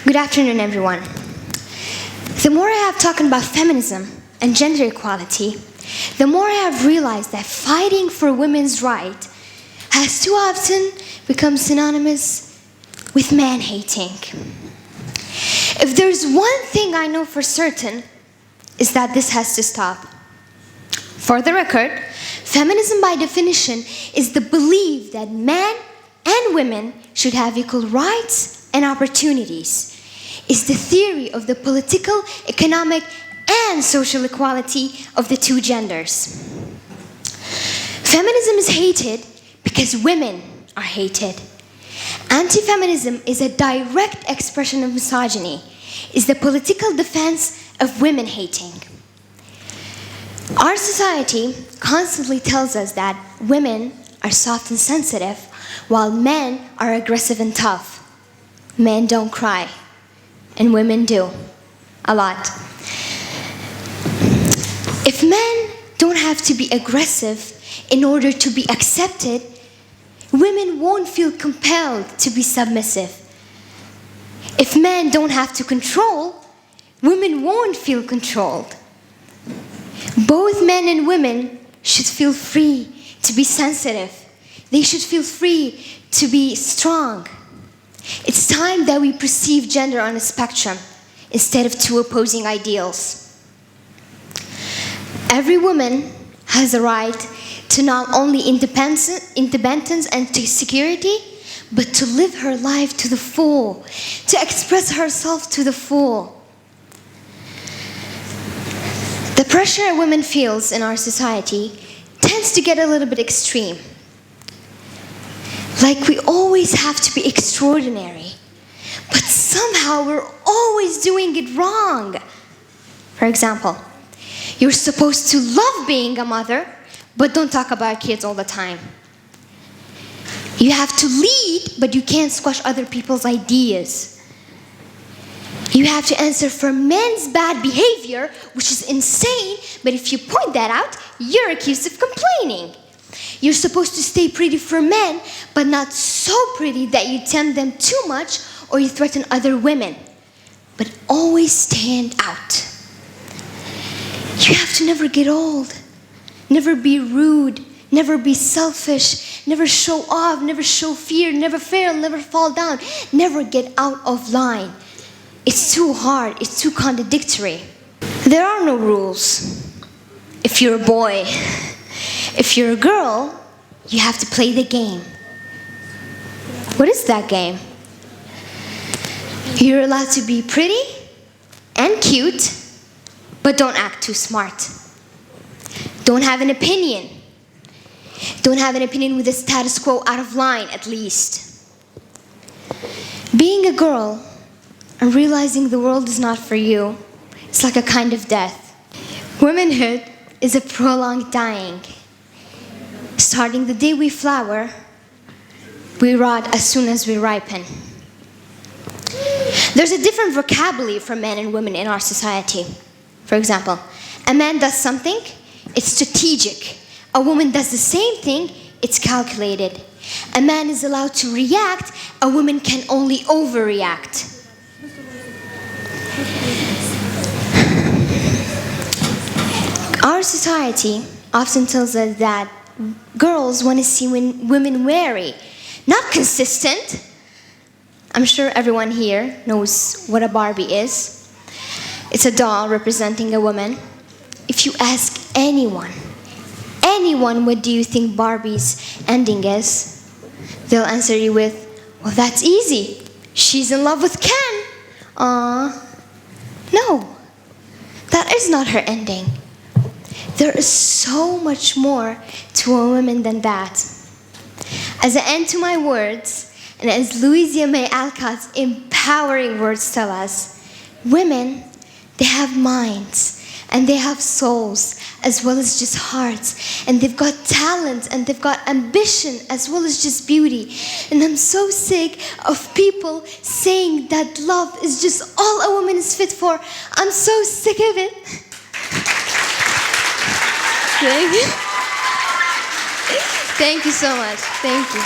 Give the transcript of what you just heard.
Good afternoon, everyone. The more I have talked about feminism and gender equality, the more I have realized that fighting for women's rights has too often become synonymous with man-hating. If there's one thing I know for certain, is that this has to stop. For the record, feminism by definition is the belief that men and women should have equal rights and opportunities. It's the theory of the political, economic, and social equality of the two genders. Feminism is hated because women are hated. Anti-feminism is a direct expression of misogyny. It's the political defense of women hating. Our society constantly tells us that women are soft and sensitive, while men are aggressive and tough. Men don't cry, and women do, a lot. If men don't have to be aggressive in order to be accepted, women won't feel compelled to be submissive. If men don't have to control, women won't feel controlled. Both men and women should feel free to be sensitive. They should feel free to be strong. It's time that we perceive gender on a spectrum instead of two opposing ideals. Every woman has a right to not only independence and to security, but to live her life to the full, to express herself to the full. The pressure a woman feels in our society tends to get a little bit extreme. Like we always have to be extraordinary, but somehow we're always doing it wrong. For example, you're supposed to love being a mother, but don't talk about kids all the time. You have to lead, but you can't squash other people's ideas. You have to answer for men's bad behavior, which is insane, but if you point that out, you're accused of complaining. You're supposed to stay pretty for men, but not so pretty that you tempt them too much or you threaten other women. But always stand out. You have to never get old, never be rude, never be selfish, never show off, never show fear, never fail, never fall down, never get out of line. It's too hard, it's too contradictory. There are no rules. If you're a boy, if you're a girl, you have to play the game. What is that game? You're allowed to be pretty and cute, but don't act too smart. Don't have an opinion. Don't have an opinion with the status quo out of line, at least. Being a girl and realizing the world is not for you, it's like a kind of death. Womanhood is a prolonged dying. Starting the day we flower, we rot as soon as we ripen. There's a different vocabulary for men and women in our society. For example, a man does something, it's strategic. A woman does the same thing, it's calculated. A man is allowed to react, a woman can only overreact. Our society often tells us that girls want to see women wary, not consistent. I'm sure everyone here knows what a Barbie is. It's a doll representing a woman. If you ask anyone, what do you think Barbie's ending is? They'll answer you with, well, that's easy. She's in love with Ken. No, that is not her ending. There is so much more to a woman than that. As an end to my words, and as 𝐒𝐴𝐚𝐴 Alcott's empowering words tell us, women, they have minds, and they have souls, as well as just hearts, and they've got talent, and they've got ambition, as well as just beauty. And I'm so sick of people saying that love is just all a woman is fit for. I'm so sick of it. Thank you. Thank you so much. Thank you.